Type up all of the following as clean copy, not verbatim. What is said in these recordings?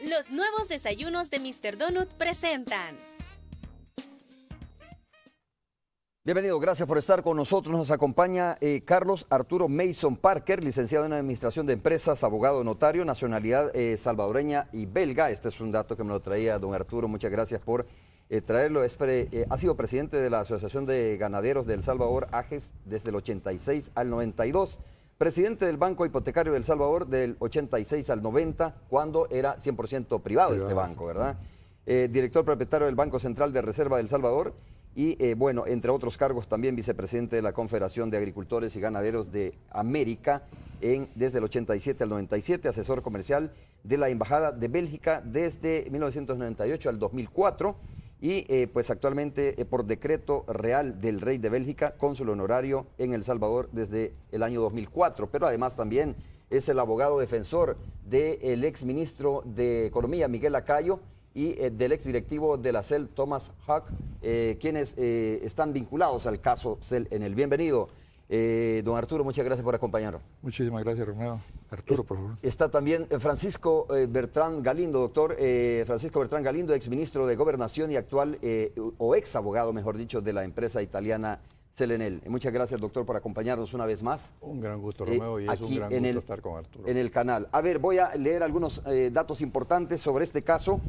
Los nuevos desayunos de Mr. Donut presentan. Bienvenido, gracias por estar con nosotros. Nos acompaña Carlos Arturo Mason Parker, licenciado en Administración de Empresas, abogado notario, nacionalidad salvadoreña y belga. Este es un dato que me lo traía don Arturo, muchas gracias por traerlo. Ha sido presidente de la Asociación de Ganaderos de El Salvador, AGES, desde el 86 al 92. Presidente del Banco Hipotecario de El Salvador del 86 al 90, cuando era 100% privado este banco, ¿verdad? Director propietario del Banco Central de Reserva de El Salvador. Y bueno, entre otros cargos también vicepresidente de la Confederación de Agricultores y Ganaderos de América desde el 87 al 97, asesor comercial de la Embajada de Bélgica desde 1998 al 2004 y pues actualmente por decreto real del Rey de Bélgica, cónsul honorario en El Salvador desde el año 2004, pero además también es el abogado defensor del exministro de Economía, Miguel Acayo, y del exdirectivo de la CEL, Thomas Huck, quienes están vinculados al caso CEL en el. Bienvenido, don Arturo, muchas gracias por acompañarnos. Muchísimas gracias, Romeo. Arturo, por favor. Está también Francisco Bertrán Galindo, doctor Francisco Bertrán Galindo, exministro de Gobernación y actual, o ex abogado, mejor dicho, de la empresa italiana CEL. Muchas gracias, doctor, por acompañarnos una vez más. Un gran gusto, Romeo, y es un gran gusto estar con Arturo. En el canal. A ver, voy a leer algunos datos importantes sobre este caso,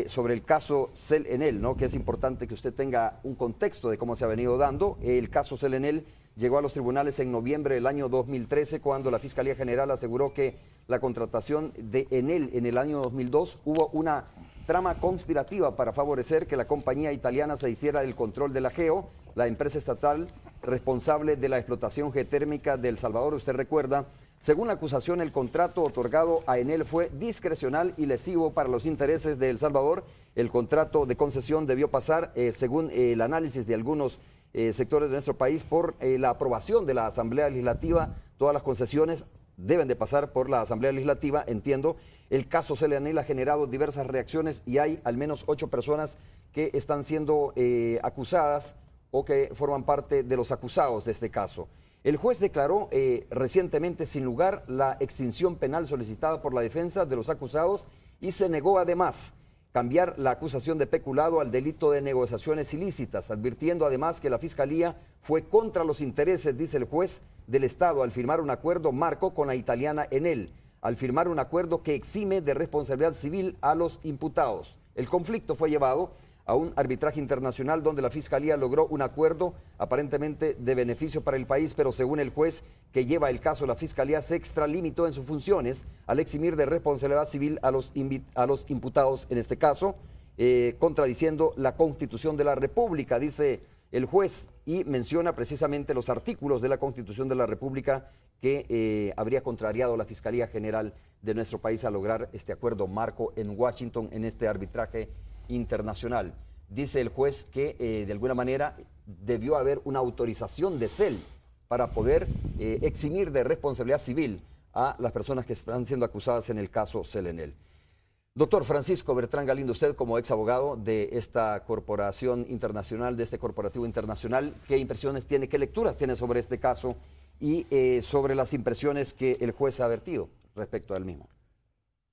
sobre el caso CEL, ¿no? Que es importante que usted tenga un contexto de cómo se ha venido dando. El caso CEL llegó a los tribunales en noviembre del año 2013, cuando la Fiscalía General aseguró que la contratación de Enel en el año 2002 hubo una trama conspirativa para favorecer que la compañía italiana se hiciera el control de la GEO, la empresa estatal responsable de la explotación geotérmica de El Salvador. Usted recuerda, según la acusación, el contrato otorgado a Enel fue discrecional y lesivo para los intereses de El Salvador. El contrato de concesión debió pasar, según el análisis de algunos sectores de nuestro país, por la aprobación de la Asamblea Legislativa. Todas las concesiones deben de pasar por la Asamblea Legislativa, entiendo. El caso CEL ha generado diversas reacciones y hay al menos 8 personas que están siendo acusadas o que forman parte de los acusados de este caso. El juez declaró recientemente sin lugar la extinción penal solicitada por la defensa de los acusados y se negó además cambiar la acusación de peculado al delito de negociaciones ilícitas, advirtiendo además que la Fiscalía fue contra los intereses, dice el juez, del Estado al firmar un acuerdo marco con la italiana Enel, al firmar un acuerdo que exime de responsabilidad civil a los imputados. El conflicto fue llevado a un arbitraje internacional donde la Fiscalía logró un acuerdo aparentemente de beneficio para el país, pero según el juez que lleva el caso, la Fiscalía se extralimitó en sus funciones al eximir de responsabilidad civil a los imputados en este caso, contradiciendo la Constitución de la República, dice el juez, y menciona precisamente los artículos de la Constitución de la República que habría contrariado la Fiscalía General de nuestro país a lograr este acuerdo marco en Washington en este arbitraje internacional. Dice el juez que de alguna manera debió haber una autorización de CEL para poder eximir de responsabilidad civil a las personas que están siendo acusadas en el caso CEL. Doctor Francisco Bertrán Galindo, usted como ex abogado de esta corporación internacional, de este corporativo internacional, ¿qué impresiones tiene, qué lecturas tiene sobre este caso y sobre las impresiones que el juez ha vertido respecto al mismo?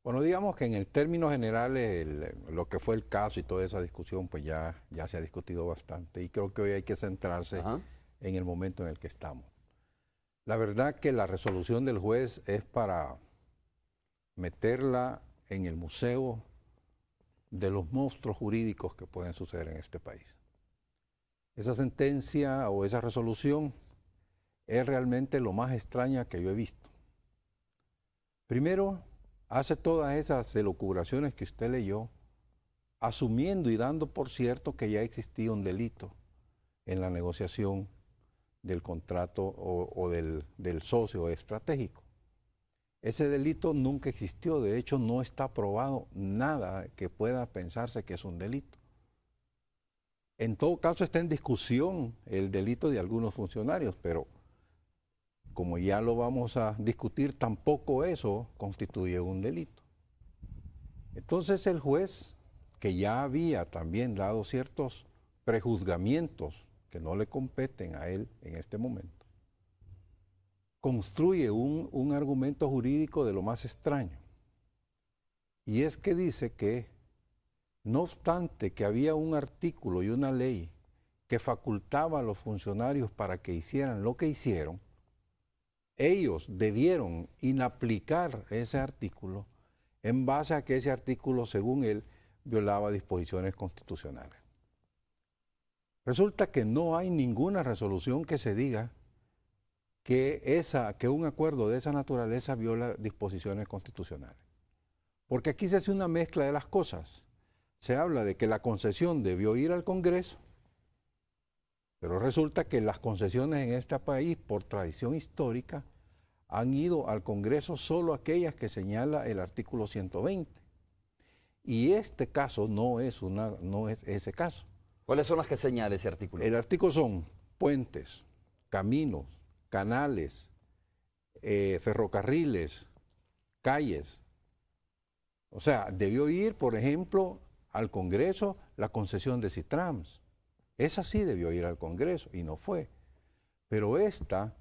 Bueno, digamos que en el término general lo que fue el caso y toda esa discusión pues ya se ha discutido bastante y creo que hoy hay que centrarse en el momento en el que estamos. La verdad que la resolución del juez es para meterla en el museo de los monstruos jurídicos que pueden suceder en este país. Esa sentencia o esa resolución es realmente lo más extraña que yo he visto. Primero, hace todas esas elucubraciones que usted leyó, asumiendo y dando por cierto que ya existía un delito en la negociación del contrato o del socio estratégico. Ese delito nunca existió, de hecho no está probado nada que pueda pensarse que es un delito. En todo caso está en discusión el delito de algunos funcionarios, pero como ya lo vamos a discutir, tampoco eso constituye un delito. Entonces el juez, que ya había también dado ciertos prejuzgamientos que no le competen a él en este momento, construye un argumento jurídico de lo más extraño. Y es que dice que, no obstante que había un artículo y una ley que facultaba a los funcionarios para que hicieran lo que hicieron, ellos debieron inaplicar ese artículo en base a que ese artículo, según él, violaba disposiciones constitucionales. Resulta que no hay ninguna resolución que se diga que un acuerdo de esa naturaleza viola disposiciones constitucionales. Porque aquí se hace una mezcla de las cosas. Se habla de que la concesión debió ir al Congreso, pero resulta que las concesiones en este país, por tradición histórica, han ido al Congreso solo aquellas que señala el artículo 120. Y este caso no es ese caso. ¿Cuáles son las que señala ese artículo? El artículo son puentes, caminos, canales, ferrocarriles, calles. O sea, debió ir, por ejemplo, al Congreso la concesión de Citrams. Esa sí debió ir al Congreso y no fue. Pero esta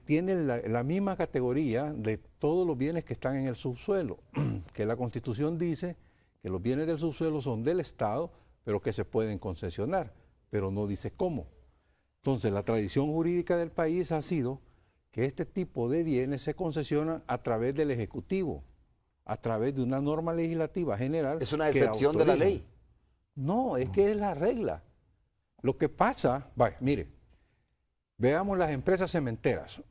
tiene la misma categoría de todos los bienes que están en el subsuelo, que la Constitución dice que los bienes del subsuelo son del Estado, pero que se pueden concesionar, pero no dice cómo. Entonces, la tradición jurídica del país ha sido que este tipo de bienes se concesionan a través del Ejecutivo, a través de una norma legislativa general. ¿Es una excepción de la ley? No, es que es la regla. Lo que pasa, mire, veamos las empresas cementeras.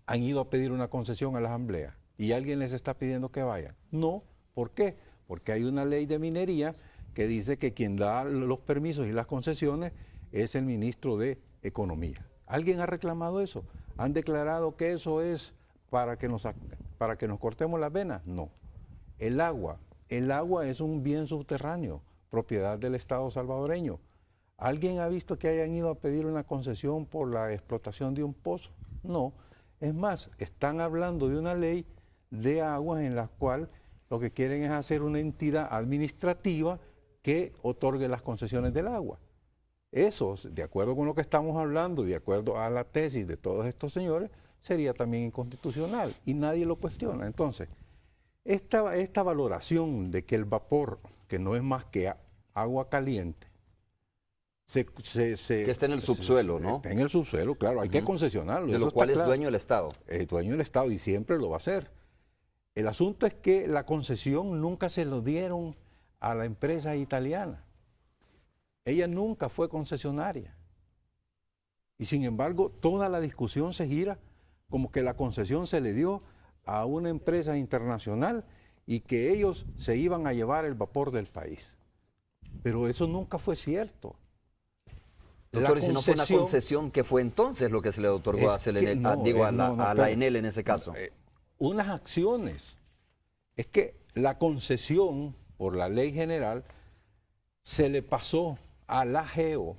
Han ido a pedir una concesión a la Asamblea y alguien les está pidiendo que vayan. No, ¿por qué? Porque hay una ley de minería que dice que quien da los permisos y las concesiones es el ministro de Economía. ¿Alguien ha reclamado eso? ¿Han declarado que eso es para que nos cortemos las venas? No. El agua es un bien subterráneo, propiedad del Estado salvadoreño. ¿Alguien ha visto que hayan ido a pedir una concesión por la explotación de un pozo? No. Es más, están hablando de una ley de aguas en la cual lo que quieren es hacer una entidad administrativa que otorgue las concesiones del agua. Eso, de acuerdo con lo que estamos hablando, de acuerdo a la tesis de todos estos señores, sería también inconstitucional y nadie lo cuestiona. Entonces, esta valoración de que el vapor, que no es más que agua caliente, que está en el subsuelo, ¿no? Está en el subsuelo, claro, hay que concesionarlo. De lo cual es dueño el Estado. Es dueño del Estado y siempre lo va a hacer. El asunto es que la concesión nunca se lo dieron a la empresa italiana. Ella nunca fue concesionaria. Y sin embargo, toda la discusión se gira como que la concesión se le dio a una empresa internacional y que ellos se iban a llevar el vapor del país. Pero eso nunca fue cierto. Doctor, ¿y si no fue una concesión, qué fue entonces lo que se le otorgó a la Enel en ese caso? Unas acciones. Es que la concesión, por la ley general, se le pasó a la GEO,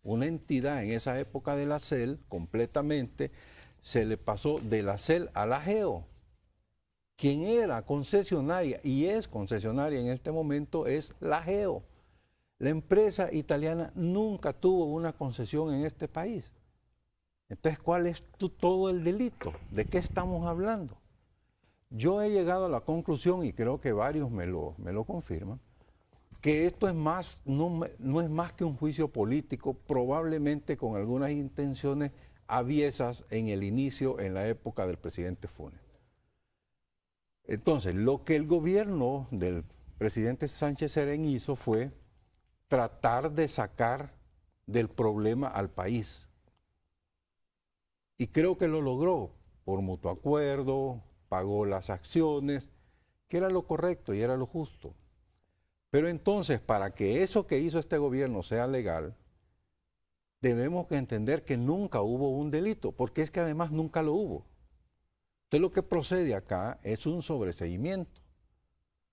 una entidad en esa época de la CEL, completamente, se le pasó de la CEL a la GEO. Quien era concesionaria y es concesionaria en este momento es la GEO. La empresa italiana nunca tuvo una concesión en este país. Entonces, ¿cuál es todo el delito? ¿De qué estamos hablando? Yo he llegado a la conclusión, y creo que varios me lo confirman, que esto es más, no es más que un juicio político, probablemente con algunas intenciones aviesas en el inicio, en la época del presidente Funes. Entonces, lo que el gobierno del presidente Sánchez Serén hizo fue tratar de sacar del problema al país. Y creo que lo logró por mutuo acuerdo, pagó las acciones, que era lo correcto y era lo justo. Pero entonces, para que eso que hizo este gobierno sea legal, debemos entender que nunca hubo un delito, porque es que además nunca lo hubo. Entonces lo que procede acá es un sobreseimiento,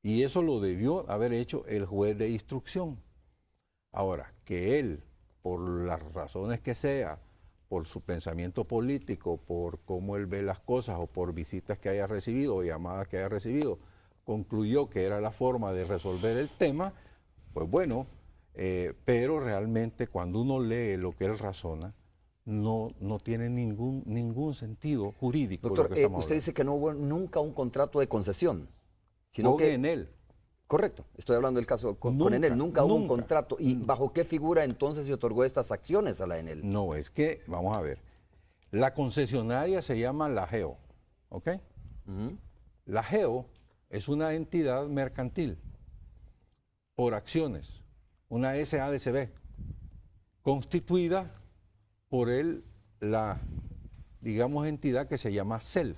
y eso lo debió haber hecho el juez de instrucción. Ahora, que él, por las razones que sea, por su pensamiento político, por cómo él ve las cosas o por visitas que haya recibido o llamadas que haya recibido, concluyó que era la forma de resolver el tema, pues bueno, pero realmente cuando uno lee lo que él razona, no tiene ningún sentido jurídico. Doctor, lo que estamos usted hablando. dice que no hubo nunca un contrato de concesión. Sino con que, Enel. correcto, estoy hablando del caso con Enel. Nunca hubo un contrato. ¿Y bajo qué figura entonces se otorgó estas acciones a la Enel? No, es que, vamos a ver, la concesionaria se llama la GEO, ¿ok? La GEO es una entidad mercantil por acciones, una SADCB, constituida por la, digamos, entidad que se llama CEL.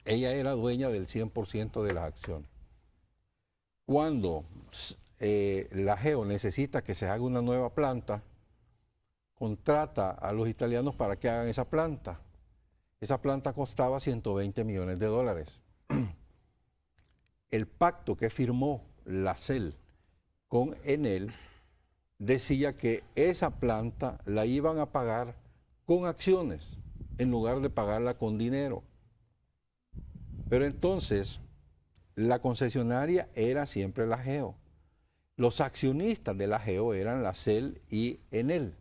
Ella era dueña del 100% de las acciones. Cuando la GEO necesita que se haga una nueva planta, contrata a los italianos para que hagan esa planta. Esa planta costaba 120 millones de dólares. El pacto que firmó la CEL con Enel decía que esa planta la iban a pagar con acciones en lugar de pagarla con dinero. Pero entonces, la concesionaria era siempre la GEO. Los accionistas de la GEO eran la CEL y Enel.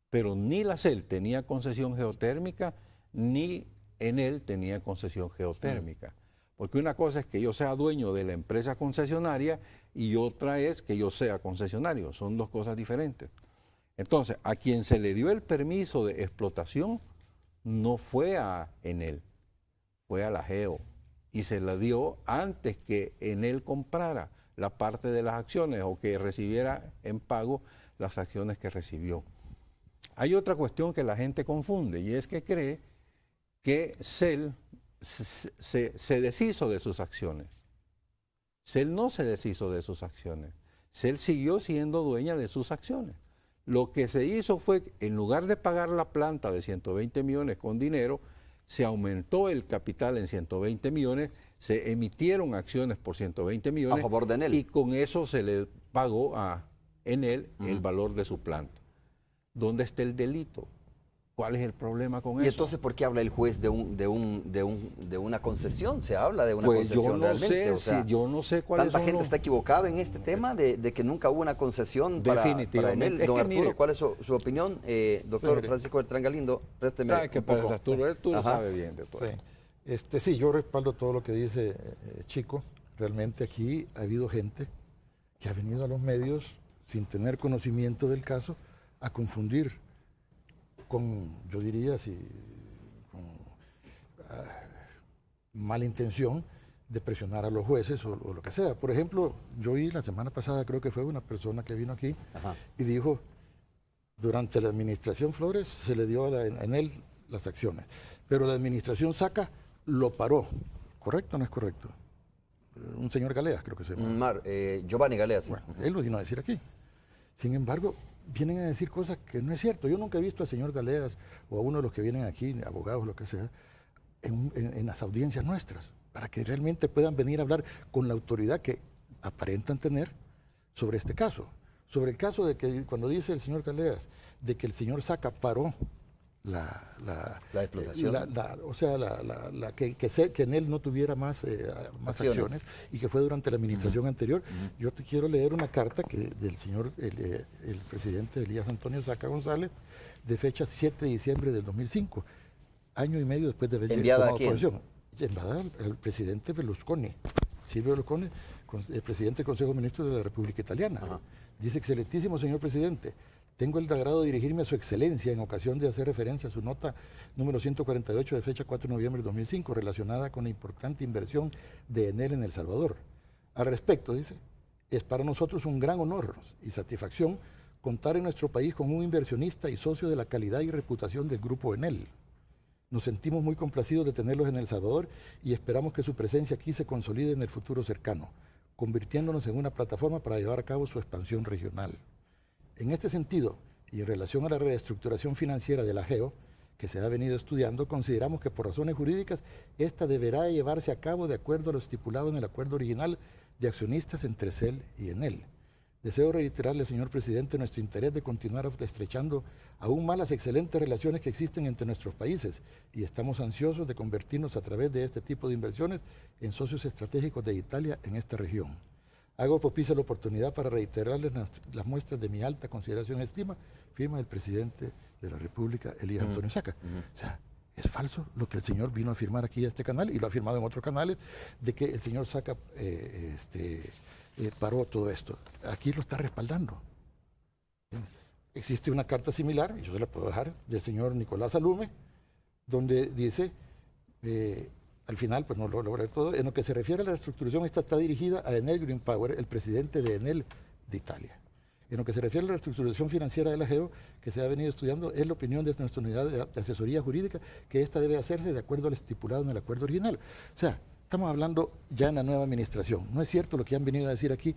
Pero ni la CEL tenía concesión geotérmica, ni Enel tenía concesión geotérmica. Porque una cosa es que yo sea dueño de la empresa concesionaria y otra es que yo sea concesionario. Son dos cosas diferentes. Entonces, a quien se le dio el permiso de explotación no fue a Enel, fue a la GEO. Y se la dio antes que Enel comprara la parte de las acciones o que recibiera en pago las acciones que recibió. Hay otra cuestión que la gente confunde y es que cree que CEL se deshizo de sus acciones. CEL no se deshizo de sus acciones. CEL siguió siendo dueña de sus acciones. Lo que se hizo fue, en lugar de pagar la planta de 120 millones con dinero, se aumentó el capital en 120 millones, se emitieron acciones por 120 millones a favor de Enel. Y con eso se le pagó a Enel el valor de su planta. ¿Dónde está el delito? ¿Cuál es el problema con eso? ¿Y entonces por qué habla el juez de una concesión? Se habla de una concesión yo no realmente. sé, O sea, yo no sé cuáles ¿tanta son gente los... está equivocada en este tema de que nunca hubo una concesión para Enel? Es Don que Arturo, mire, ¿cuál es su opinión? Doctor Francisco Beltrán Galindo, présteme que un poco. Arturo sabe bien de todo. Sí, yo respaldo todo lo que dice Chico. Realmente aquí ha habido gente que ha venido a los medios sin tener conocimiento del caso a confundir con, yo diría, con mala intención de presionar a los jueces o lo que sea. Por ejemplo, yo oí la semana pasada, creo que fue una persona que vino aquí y dijo, durante la administración Flores se le dio a Enel las acciones, pero la administración Saca lo paró. ¿Correcto o no es correcto? Un señor Galeas, creo que se llama. Giovanni Galeas. Bueno, él lo vino a decir aquí. Sin embargo, vienen a decir cosas que no es cierto. Yo nunca he visto al señor Galeas o a uno de los que vienen aquí, abogados, lo que sea, en las audiencias nuestras, para que realmente puedan venir a hablar con la autoridad que aparentan tener sobre este caso. Sobre el caso de que cuando dice el señor Galeas de que el señor Saca paró la explotación, que en él no tuviera más acciones y que fue durante la administración anterior. Yo te quiero leer una carta del señor, el presidente Elías Antonio Saca González, de fecha 7 de diciembre del 2005, año y medio después de haber tomado posesión. Enviada al presidente Berlusconi, Silvio Berlusconi, el presidente del Consejo de Ministros de la República Italiana. Dice: excelentísimo señor presidente, tengo el agrado de dirigirme a su excelencia en ocasión de hacer referencia a su nota número 148 de fecha 4 de noviembre de 2005 relacionada con la importante inversión de Enel en El Salvador. Al respecto, dice, es para nosotros un gran honor y satisfacción contar en nuestro país con un inversionista y socio de la calidad y reputación del grupo Enel. Nos sentimos muy complacidos de tenerlos en El Salvador y esperamos que su presencia aquí se consolide en el futuro cercano, convirtiéndonos en una plataforma para llevar a cabo su expansión regional. En este sentido, y en relación a la reestructuración financiera de la GEO, que se ha venido estudiando, consideramos que por razones jurídicas, esta deberá llevarse a cabo de acuerdo a lo estipulado en el acuerdo original de accionistas entre CEL y Enel. Deseo reiterarle, señor presidente, nuestro interés de continuar estrechando aún más las excelentes relaciones que existen entre nuestros países y estamos ansiosos de convertirnos a través de este tipo de inversiones en socios estratégicos de Italia en esta región. Hago propicia la oportunidad para reiterarles las muestras de mi alta consideración y estima, firma el presidente de la República, Elías Antonio Saca. O sea, Es falso lo que el señor vino a afirmar aquí a este canal, y lo ha afirmado en otros canales, de que el señor Saca paró todo esto. Aquí lo está respaldando. Existe una carta similar, y yo se la puedo dejar, del señor Nicolás Alume, donde dice, al final, pues no lo logré todo, en lo que se refiere a la reestructuración, esta está dirigida a Enel Green Power, el presidente de Enel de Italia. En lo que se refiere a la reestructuración financiera de la GEO, que se ha venido estudiando, es la opinión de nuestra unidad de asesoría jurídica, que esta debe hacerse de acuerdo al estipulado en el acuerdo original. O sea, estamos hablando ya en la nueva administración. No es cierto lo que han venido a decir aquí,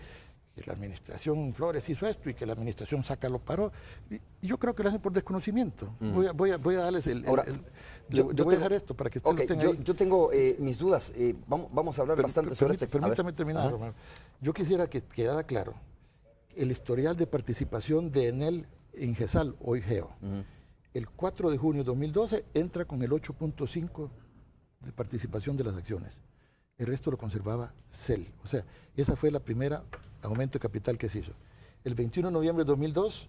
que la administración Flores hizo esto y que la administración Saca lo paró. Y yo creo que lo hacen por desconocimiento. Voy a darles yo voy a dejar esto para que ustedes lo tengan ahí. Yo tengo mis dudas. Vamos a hablar bastante sobre este. Permítame terminar, Romero. Yo quisiera que quedara claro el historial de participación de Enel en GESAL, hoy GEO. El 4 de junio de 2012 entra con el 8.5% de participación de las acciones. El resto lo conservaba CEL. O sea, esa fue la primera aumento de capital que se hizo. El 21 de noviembre de 2002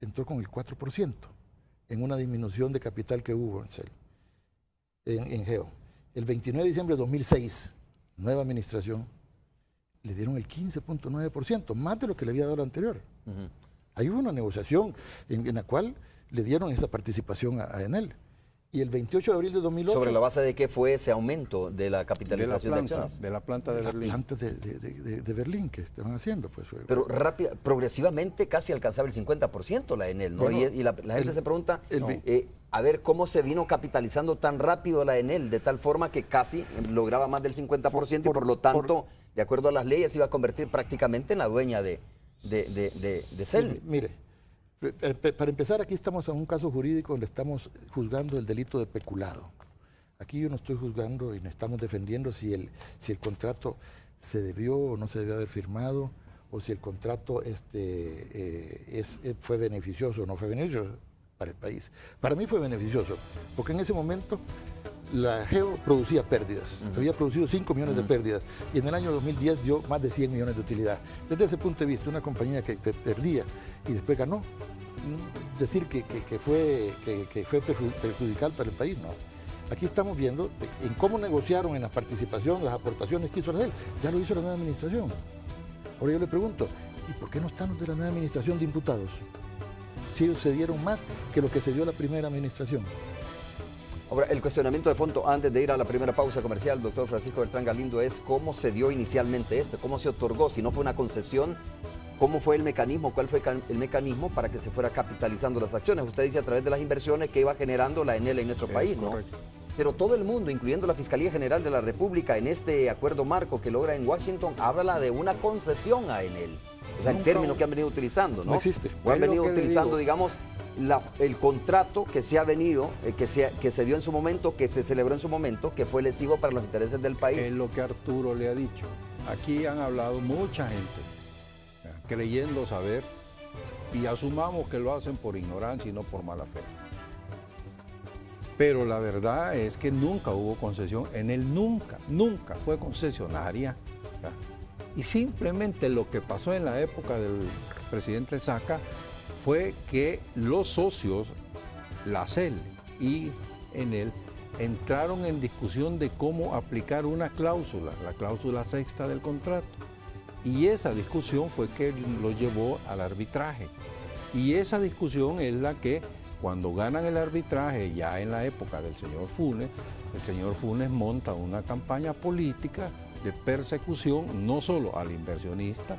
entró con el 4% en una disminución de capital que hubo en CEL, en GEO. El 29 de diciembre de 2006, nueva administración, le dieron el 15.9%, más de lo que le había dado la anterior. Ahí hubo una negociación en la cual le dieron esa participación a Enel. Y el 28 de abril de 2008... ¿Sobre la base de qué fue ese aumento de la capitalización de acciones? De la planta de Berlín. La planta de Berlín que estaban haciendo. Pues, pero progresivamente casi alcanzaba el 50% la Enel, ¿no? Bueno, y la gente se pregunta, a ver, ¿cómo se vino capitalizando tan rápido la Enel? De tal forma que casi lograba más del 50% y por lo tanto, de acuerdo a las leyes, se iba a convertir prácticamente en la dueña de CEL. Mire, para empezar, aquí estamos en un caso jurídico donde estamos juzgando el delito de peculado. Aquí yo no estoy juzgando y no estamos defendiendo si el contrato se debió o no se debió haber firmado, o si el contrato fue beneficioso o no fue beneficioso para el país. Para mí fue beneficioso, porque en ese momento la GEO producía pérdidas, había producido 5 millones de pérdidas, y en el año 2010 dio más de 100 millones de utilidad. Desde ese punto de vista, una compañía que perdía y después ganó, decir que fue perjudicial para el país, no. Aquí estamos viendo en cómo negociaron en la participación, las aportaciones que hizo la GEL. Ya lo hizo la nueva administración. Ahora yo le pregunto, ¿y por qué no están los de la nueva administración de imputados? Si ellos se dieron más que lo que se dio la primera administración. Ahora, el cuestionamiento de fondo, antes de ir a la primera pausa comercial, doctor Francisco Bertrán Galindo, es cómo se dio inicialmente esto, cómo se otorgó, si no fue una concesión, cómo fue el mecanismo, cuál fue el mecanismo para que se fuera capitalizando las acciones. Usted dice a través de las inversiones que iba generando la Enel en nuestro país, ¿no? Correcto. Pero todo el mundo, incluyendo la Fiscalía General de la República, en este acuerdo marco que logra en Washington, habla de una concesión a Enel. O sea, el término que han venido utilizando, ¿no? No existe. O han venido utilizando, digamos, el contrato que se ha venido, que se dio en su momento, que se celebró en su momento, que fue lesivo para los intereses del país. Es lo que Arturo le ha dicho. Aquí han hablado mucha gente, creyendo saber, y asumamos que lo hacen por ignorancia y no por mala fe. Pero la verdad es que nunca hubo concesión, Enel nunca fue concesionaria. Y simplemente lo que pasó en la época del presidente Saca fue que los socios, la CEL y Enel, entraron en discusión de cómo aplicar una cláusula, la cláusula sexta del contrato. Y esa discusión fue que lo llevó al arbitraje. Y esa discusión es la que, cuando ganan el arbitraje, ya en la época del señor Funes, el señor Funes monta una campaña política de persecución, no solo al inversionista.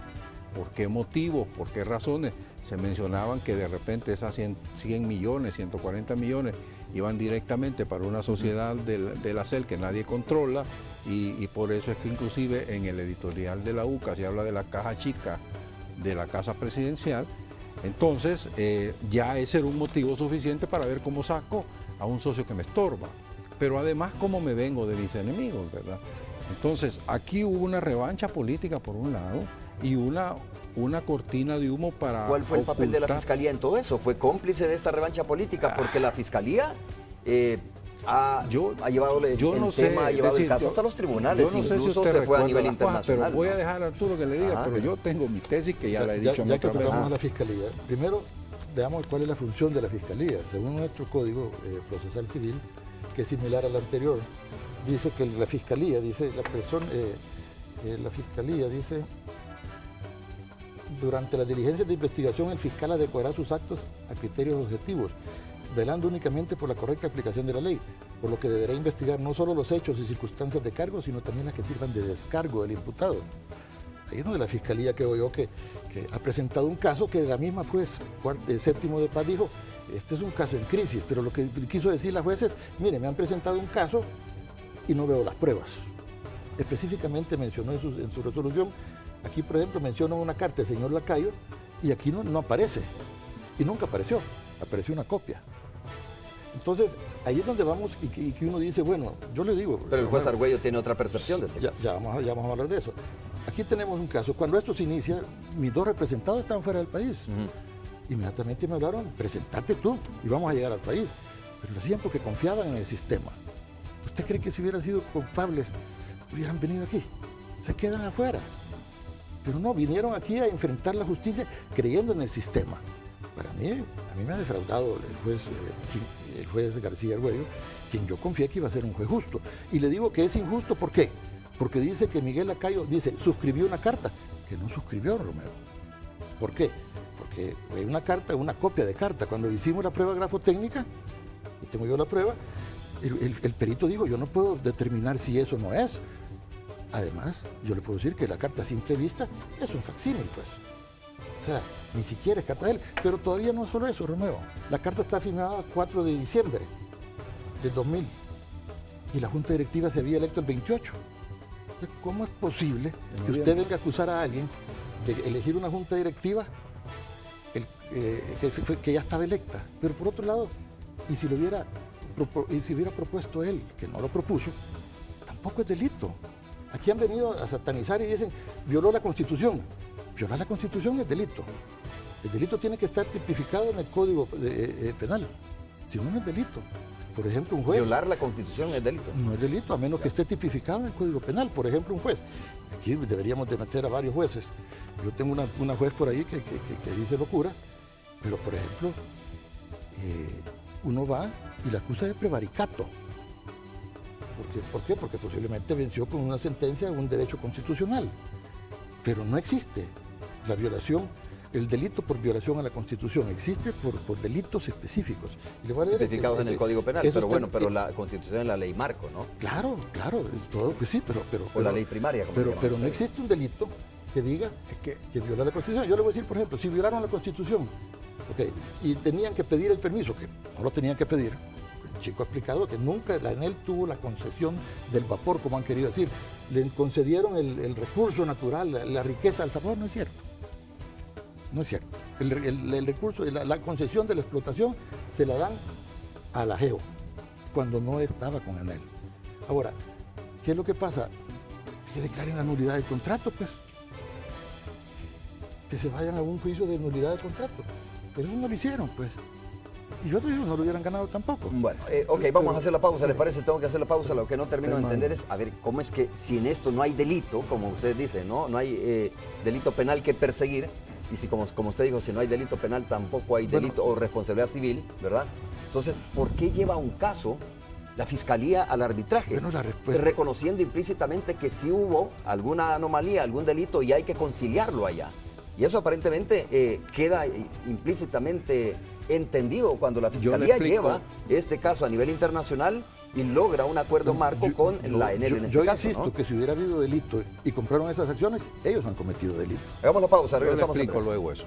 ¿Por qué motivos? ¿Por qué razones? Se mencionaban que de repente esas 100 millones, 140 millones iban directamente para una sociedad de la CEL que nadie controla, y por eso es que inclusive en el editorial de la UCA se habla de la caja chica de la Casa Presidencial. Entonces ya ese era un motivo suficiente para ver cómo saco a un socio que me estorba, pero además cómo me vengo de mis enemigos, ¿verdad? Entonces aquí hubo una revancha política por un lado y una cortina de humo para ¿Cuál fue el papel de la Fiscalía en todo eso? ¿Fue cómplice de esta revancha política? Porque la Fiscalía ha llevado el caso hasta los tribunales, incluso se fue a nivel internacional. Pero voy a dejar a Arturo que le diga, pero yo tengo mi tesis que ya la he dicho. Ya que tocamos a la Fiscalía, primero veamos cuál es la función de la Fiscalía. Según nuestro Código Procesal Civil, que es similar al anterior. Dice que la Fiscalía, dice la persona, la Fiscalía dice, durante las diligencias de investigación el fiscal adecuará sus actos a criterios objetivos, velando únicamente por la correcta aplicación de la ley, por lo que deberá investigar no solo los hechos y circunstancias de cargo, sino también las que sirvan de descargo del imputado. Ahí es donde la Fiscalía, creo yo, que ha presentado un caso que la misma juez séptimo de paz dijo, este es un caso en crisis, pero lo que quiso decir la juez es, mire, me han presentado un caso y no veo las pruebas. Específicamente mencionó en su resolución, aquí por ejemplo menciona una carta del señor Lacayo y aquí no aparece, y nunca apareció una copia. Entonces, ahí es donde vamos y que uno dice, bueno, yo le digo... Pero el juez Argüello tiene otra percepción de este caso. Ya vamos a hablar de eso. Aquí tenemos un caso, cuando esto se inicia, mis dos representados estaban fuera del país. Inmediatamente me hablaron, presentate tú y vamos a llegar al país. Pero lo hacían porque confiaban en el sistema. ¿Usted cree que si hubieran sido culpables, hubieran venido aquí? Se quedan afuera. Pero no, vinieron aquí a enfrentar la justicia creyendo en el sistema. Para mí, a mí me ha defraudado el juez García Argüello, quien yo confié que iba a ser un juez justo. Y le digo que es injusto, ¿por qué? Porque dice que Miguel Lacayo, suscribió una carta, que no suscribió Romero. ¿Por qué? Porque hay una carta, una copia de carta. Cuando hicimos la prueba grafotécnica, y tengo yo la prueba, el perito dijo, yo no puedo determinar si eso no es. Además, yo le puedo decir que la carta a simple vista es un facsímil, pues. O sea, ni siquiera es carta de él. Pero todavía no es solo eso, Romeo. La carta está firmada el 4 de diciembre del 2000. Y la Junta Directiva se había electo el 28. Entonces, ¿cómo es posible que usted venga a acusar a alguien de elegir una Junta Directiva que ya estaba electa? Pero por otro lado, y si hubiera propuesto él, que no lo propuso, tampoco es delito. Aquí han venido a satanizar y dicen, violó la Constitución. Violar la Constitución es delito. El delito tiene que estar tipificado en el Código Penal. Si no, no es delito. Por ejemplo, un juez... Violar la Constitución es delito. No es delito, a menos que esté tipificado en el Código Penal. Por ejemplo, un juez. Aquí deberíamos de meter a varios jueces. Yo tengo una juez por ahí que dice locura, pero por ejemplo, uno va y la acusa de prevaricato. ¿Por qué? Porque posiblemente venció con una sentencia un derecho constitucional. Pero no existe la violación, el delito por violación a la Constitución. Existe por delitos específicos. Especificados en el Código Penal, pero bueno, pero la Constitución es la ley marco, ¿no? Claro, es todo, pues sí, pero la ley primaria. Pero no existe un delito que diga que viola la Constitución. Yo le voy a decir, por ejemplo, si violaron la Constitución, y tenían que pedir el permiso, que no lo tenían que pedir, el chico ha explicado que nunca la ANEEL tuvo la concesión del vapor, como han querido decir. Le concedieron el recurso natural, la riqueza del sabor, no es cierto. No es cierto. El recurso, la concesión de la explotación se la dan a la GEO, cuando no estaba con ANEEL. Ahora, ¿qué es lo que pasa? Que declaren la nulidad del contrato, pues. Que se vayan a un juicio de nulidad del contrato. Pero eso no lo hicieron, pues. Y yo te digo, no lo hubieran ganado tampoco. Bueno, vamos a hacer la pausa, ¿les parece? Tengo que hacer la pausa. Lo que no termino de entender es, a ver, ¿cómo es que si en esto no hay delito, como ustedes dicen, no hay delito penal que perseguir, y si como usted dijo, si no hay delito penal tampoco hay delito o responsabilidad civil, ¿verdad? Entonces, ¿por qué lleva un caso la Fiscalía al arbitraje? Bueno, la respuesta... Reconociendo implícitamente que sí hubo alguna anomalía, algún delito y hay que conciliarlo allá. Y eso aparentemente queda implícitamente entendido cuando la Fiscalía lleva este caso a nivel internacional y logra un acuerdo marco con la ANEEL en este caso. Yo insisto que si hubiera habido delito y compraron esas acciones, ellos han cometido delito. Hagamos la pausa, regresamos. Yo le explico luego eso.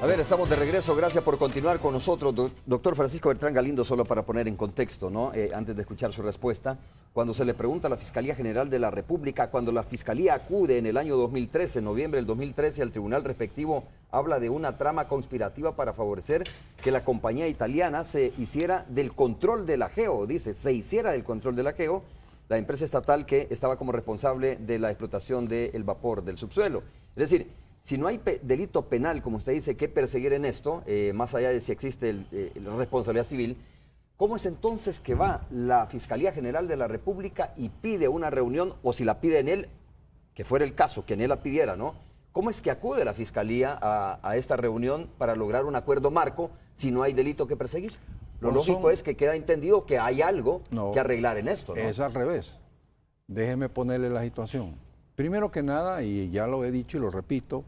A ver, estamos de regreso, gracias por continuar con nosotros. Doctor Francisco Bertrán Galindo, solo para poner en contexto, ¿no? Antes de escuchar su respuesta, cuando se le pregunta a la Fiscalía General de la República, cuando la Fiscalía acude en el año 2013, en noviembre del 2013, al tribunal respectivo, habla de una trama conspirativa para favorecer que la compañía italiana se hiciera del control de la GEO, dice, se hiciera del control de la GEO, la empresa estatal que estaba como responsable de la explotación del vapor del subsuelo. Es decir, si no hay delito penal, como usted dice, que perseguir en esto, más allá de si existe la responsabilidad civil, ¿cómo es entonces que va la Fiscalía General de la República y pide una reunión, o si la pide en él, que fuera el caso, que en él la pidiera, ¿no? ¿Cómo es que acude la Fiscalía a esta reunión para lograr un acuerdo marco si no hay delito que perseguir? Lo lógico es que queda entendido que hay algo que arreglar en esto, ¿no? Es al revés. Déjeme ponerle la situación. Primero que nada, y ya lo he dicho y lo repito,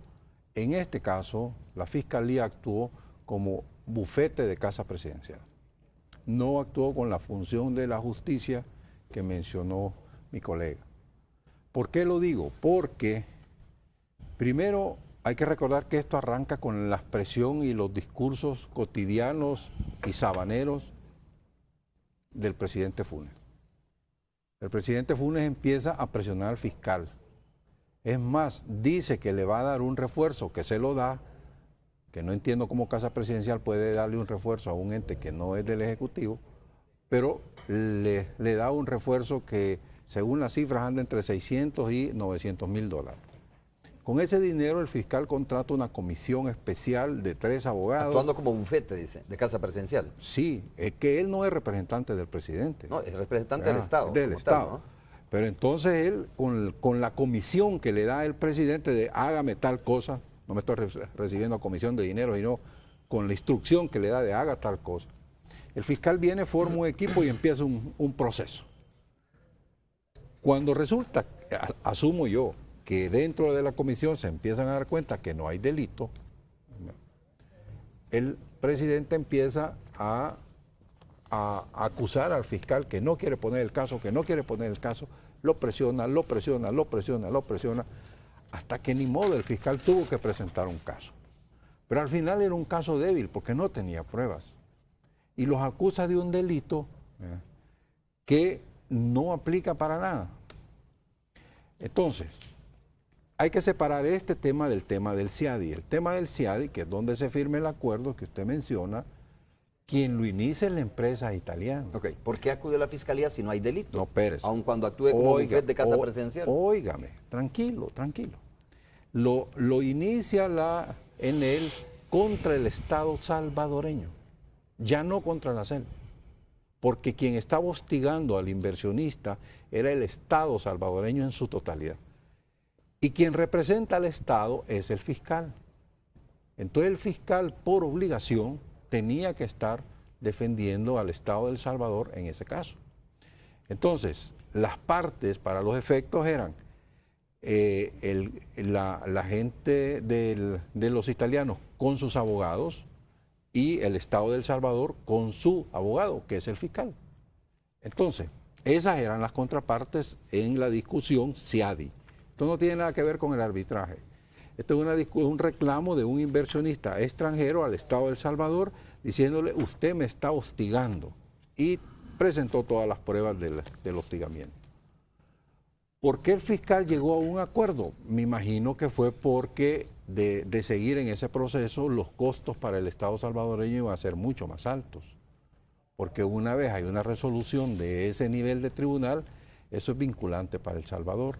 en este caso la Fiscalía actuó como bufete de casa presidencial. No actuó con la función de la justicia que mencionó mi colega. ¿Por qué lo digo? Porque primero hay que recordar que esto arranca con la expresión y los discursos cotidianos y sabaneros del presidente Funes. El presidente Funes empieza a presionar al fiscal. Es más, dice que le va a dar un refuerzo, que se lo da, que no entiendo cómo Casa Presidencial puede darle un refuerzo a un ente que no es del Ejecutivo, pero le da un refuerzo que, según las cifras, anda entre 600 y 900 mil dólares. Con ese dinero el fiscal contrata una comisión especial de 3 abogados. Actuando como bufete, dice, de Casa Presidencial. Sí, es que él no es representante del presidente. No, es representante del Estado. Del Estado. Tal, ¿no? Pero entonces él, con la comisión que le da el presidente de hágame tal cosa, no me estoy recibiendo comisión de dinero, sino con la instrucción que le da de haga tal cosa, el fiscal viene, forma un equipo y empieza un proceso. Cuando resulta, asumo yo, que dentro de la comisión se empiezan a dar cuenta que no hay delito, el presidente empieza a acusar al fiscal que no quiere poner el caso, lo presiona, hasta que ni modo el fiscal tuvo que presentar un caso. Pero al final era un caso débil porque no tenía pruebas. Y los acusa de un delito que no aplica para nada. Entonces, hay que separar este tema del tema del CIADI. El tema del CIADI, que es donde se firma el acuerdo que usted menciona, quien lo inicia es la empresa italiana. Ok, ¿por qué acude la Fiscalía si no hay delito? No, Pérez. Aun cuando actúe como bufete de Casa Presidencial. Óigame, tranquilo. Lo inicia en él contra el Estado salvadoreño, ya no contra la CEL, porque quien estaba hostigando al inversionista era el Estado salvadoreño en su totalidad. Y quien representa al Estado es el fiscal. Entonces el fiscal, por obligación, tenía que estar defendiendo al Estado de El Salvador en ese caso. Entonces, las partes para los efectos eran la gente de los italianos con sus abogados y el Estado de El Salvador con su abogado, que es el fiscal. Entonces, esas eran las contrapartes en la discusión CIADI. Esto no tiene nada que ver con el arbitraje. Esto es un reclamo de un inversionista extranjero al Estado de El Salvador diciéndole, usted me está hostigando. Y presentó todas las pruebas del hostigamiento. ¿Por qué el fiscal llegó a un acuerdo? Me imagino que fue porque de seguir en ese proceso los costos para el Estado salvadoreño iban a ser mucho más altos. Porque una vez hay una resolución de ese nivel de tribunal, eso es vinculante para El Salvador.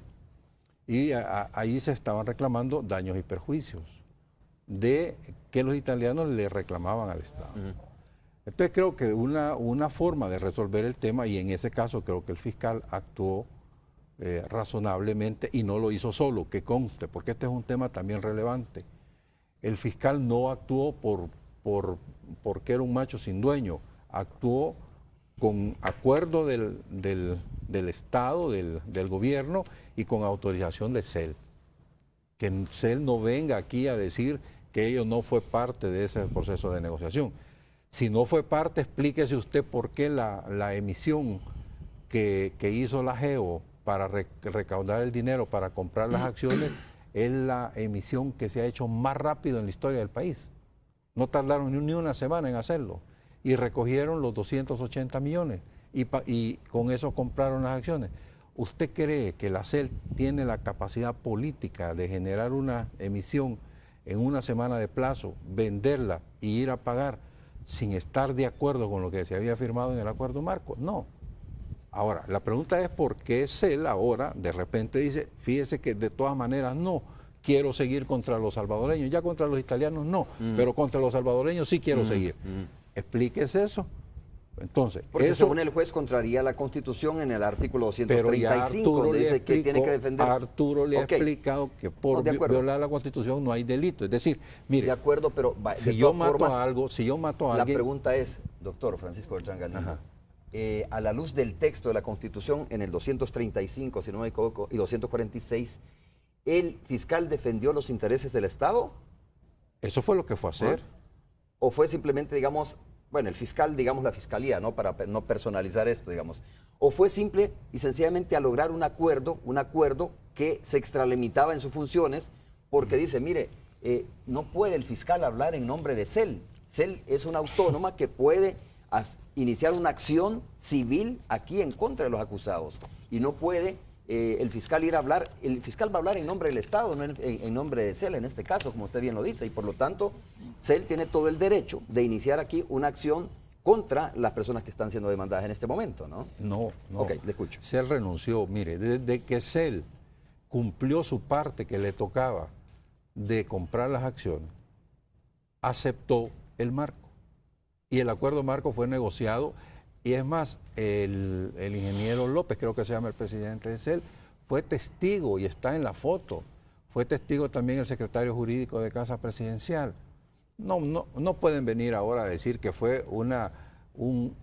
Y ahí se estaban reclamando daños y perjuicios de que los italianos le reclamaban al Estado. Entonces creo que una forma de resolver el tema, y en ese caso creo que el fiscal actuó razonablemente y no lo hizo solo, que conste, porque este es un tema también relevante. El fiscal no actuó porque era un macho sin dueño, actuó con acuerdo del Estado, del gobierno y con autorización de CEL. Que CEL no venga aquí a decir que ello no fue parte de ese proceso de negociación. Si no fue parte, explíquese usted por qué la emisión que hizo la GEO para recaudar el dinero para comprar las acciones es la emisión que se ha hecho más rápido en la historia del país. No tardaron ni una semana en hacerlo y recogieron los 280 millones y con eso compraron las acciones. ¿Usted cree que la CEL tiene la capacidad política de generar una emisión en una semana de plazo, venderla y ir a pagar sin estar de acuerdo con lo que se había firmado en el acuerdo marco? No. Ahora, la pregunta es por qué CEL ahora de repente dice, fíjese que de todas maneras no, quiero seguir contra los salvadoreños, ya contra los italianos no, pero contra los salvadoreños sí quiero seguir. Explíquese eso. Entonces, porque eso, según el juez contraría la Constitución en el artículo pero ya 235, donde dice que tiene que defender. Arturo le ha explicado que por violar la Constitución no hay delito. Es decir, mire, de acuerdo, pero si yo mato a algo, si yo mato a alguien. La pregunta es, doctor Francisco Beltrán Galindo, a la luz del texto de la Constitución en el 235, si no me equivoco, y 246, ¿el fiscal defendió los intereses del Estado? Eso fue lo que fue a hacer. ¿O fue simplemente, digamos, bueno, el fiscal, digamos la fiscalía, ¿no? Para no personalizar esto, digamos. ¿O fue simple y sencillamente a lograr un acuerdo que se extralimitaba en sus funciones? Porque dice, mire, no puede el fiscal hablar en nombre de CEL. CEL es una autónoma que puede iniciar una acción civil aquí en contra de los acusados. Y no puede el fiscal ir a hablar, el fiscal va a hablar en nombre del Estado, no en nombre de CEL en este caso, como usted bien lo dice, y por lo tanto CEL tiene todo el derecho de iniciar aquí una acción contra las personas que están siendo demandadas en este momento, ¿no? No. Ok, le escucho. CEL renunció, mire, desde que CEL cumplió su parte que le tocaba de comprar las acciones, aceptó el marco. Y el acuerdo marco fue negociado. Y es más, el ingeniero López, creo que se llama el presidente de CEL, fue testigo y está en la foto. Fue testigo también el secretario jurídico de Casa Presidencial. No pueden venir ahora a decir que fue un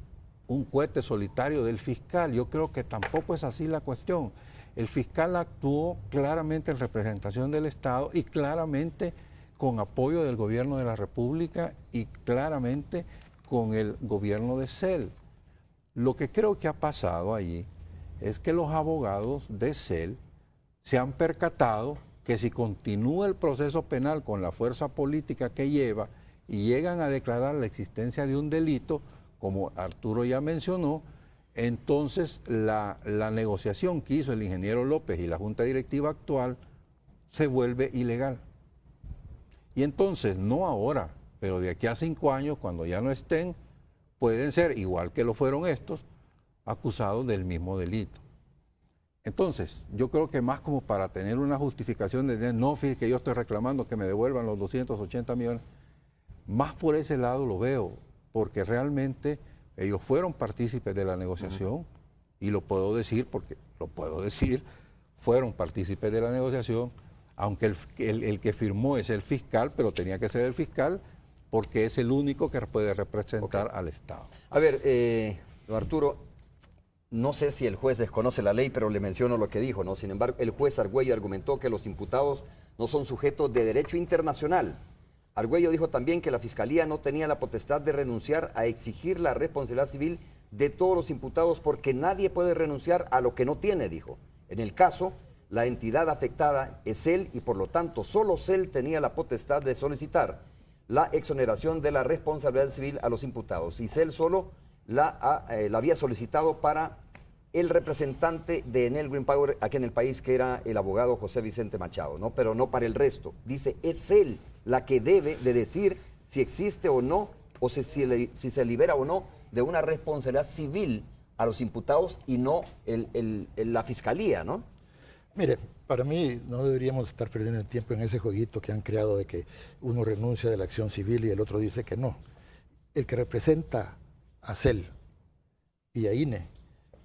cohete solitario del fiscal. Yo creo que tampoco es así la cuestión. El fiscal actuó claramente en representación del Estado y claramente con apoyo del gobierno de la República y claramente con el gobierno de CEL. Lo que creo que ha pasado allí es que los abogados de CEL se han percatado que si continúa el proceso penal con la fuerza política que lleva y llegan a declarar la existencia de un delito, como Arturo ya mencionó, entonces la negociación que hizo el ingeniero López y la junta directiva actual se vuelve ilegal. Y entonces, no ahora, pero de aquí a 5 años, cuando ya no estén, pueden ser, igual que lo fueron estos, acusados del mismo delito. Entonces, yo creo que más como para tener una justificación de no, fíjate que yo estoy reclamando que me devuelvan los 280 millones, más por ese lado lo veo, porque realmente ellos fueron partícipes de la negociación, y lo puedo decir porque lo puedo decir, fueron partícipes de la negociación, aunque el que firmó es el fiscal, pero tenía que ser el fiscal porque es el único que puede representar al Estado. A ver, don Arturo, no sé si el juez desconoce la ley, pero le menciono lo que dijo, ¿no? Sin embargo, el juez Argüello argumentó que los imputados no son sujetos de derecho internacional. Argüello dijo también que la Fiscalía no tenía la potestad de renunciar a exigir la responsabilidad civil de todos los imputados porque nadie puede renunciar a lo que no tiene, dijo. En el caso, la entidad afectada es CEL y por lo tanto solo CEL tenía la potestad de solicitar la exoneración de la responsabilidad civil a los imputados. Y CEL solo la había solicitado para el representante de Enel Green Power aquí en el país, que era el abogado José Vicente Machado, ¿no? Pero no para el resto. Dice, es CEL la que debe de decir si existe o no, o si se libera o no de una responsabilidad civil a los imputados y no la Fiscalía, ¿no? Mire, para mí no deberíamos estar perdiendo el tiempo en ese jueguito que han creado de que uno renuncia de la acción civil y el otro dice que no. El que representa a CEL y a INE,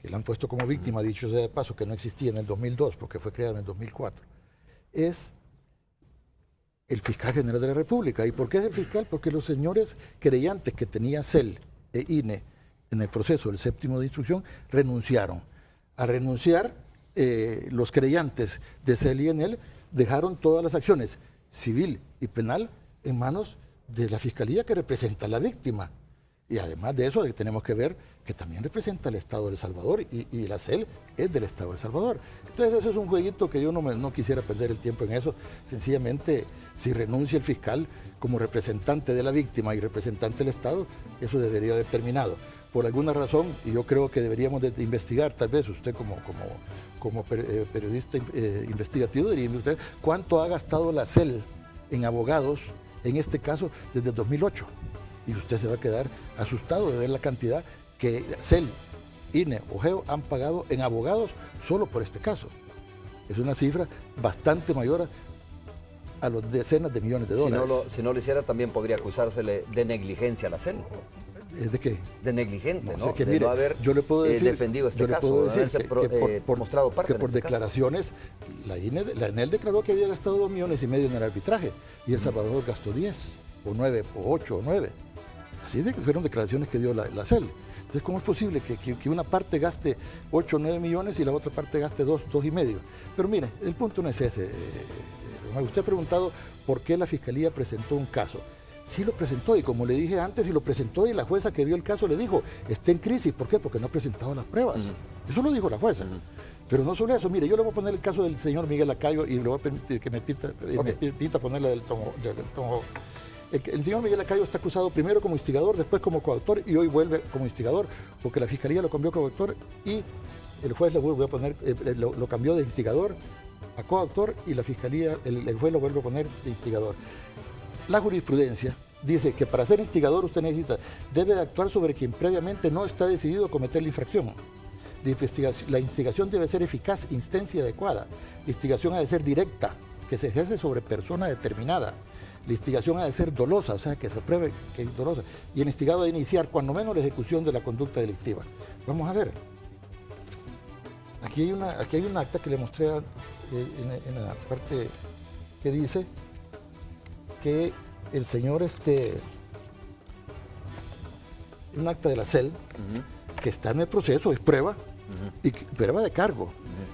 que la han puesto como víctima, dicho sea de paso, que no existía en el 2002 porque fue creada en el 2004, es el fiscal general de la República. ¿Y por qué es el fiscal? Porque los señores creyentes que tenía CEL e INE en el proceso del séptimo de instrucción renunciaron. A renunciar, los creyentes de CEL y Enel dejaron todas las acciones civil y penal en manos de la Fiscalía que representa a la víctima. Y además de eso tenemos que ver que también representa al Estado de El Salvador y la CEL es del Estado de El Salvador. Entonces eso es un jueguito que yo no quisiera perder el tiempo en eso. Sencillamente, si renuncia el fiscal como representante de la víctima y representante del Estado, eso debería haber terminado. Por alguna razón, y yo creo que deberíamos de investigar, tal vez usted como periodista investigativo, diría usted, ¿cuánto ha gastado la CEL en abogados, en este caso, desde 2008? Y usted se va a quedar asustado de ver la cantidad que CEL INE o GEO han pagado en abogados solo por este caso. Es una cifra bastante mayor a los decenas de millones de dólares. Si no lo hiciera, también podría acusársele de negligencia a la CEL. ¿De qué? De negligente, ¿no? O sea, que de mire, no haber yo le puedo decir, defendido este caso, de haberse mostrado parte que por en este declaraciones, la ENEL declaró que había gastado 2,5 millones en el arbitraje y El Salvador gastó 10, o 9, o 8, o 9. Así de que fueron declaraciones que dio la CEL. Entonces, ¿cómo es posible que una parte gaste 8 o 9 millones y la otra parte gaste 2,5? Pero mire, el punto no es ese. Usted ha preguntado por qué la Fiscalía presentó un caso. Sí lo presentó, y como le dije antes, y lo presentó, y la jueza que vio el caso le dijo, está en crisis. ¿Por qué? Porque no ha presentado las pruebas. Eso lo dijo la jueza. Pero no solo eso, mire, yo le voy a poner el caso del señor Miguel Lacayo y le voy a permitir que me permita ponerle del tomo. El señor Miguel Lacayo está acusado primero como instigador, después como coautor, y hoy vuelve como instigador, porque la Fiscalía lo cambió a coautor y el juez le vuelve a poner, lo cambió de instigador a coautor, y la Fiscalía, el juez lo vuelve a poner de instigador. La jurisprudencia dice que para ser instigador usted debe actuar sobre quien previamente no está decidido a cometer la infracción. La instigación debe ser eficaz, instancia adecuada. La instigación ha de ser directa, que se ejerce sobre persona determinada. La instigación ha de ser dolosa, o sea, que se pruebe que es dolosa. Y el instigado ha de iniciar, cuando menos, la ejecución de la conducta delictiva. Vamos a ver. Aquí hay un acta que le mostré en la parte que dice que el señor, un acta de la CEL, que está en el proceso, es prueba, y prueba de cargo,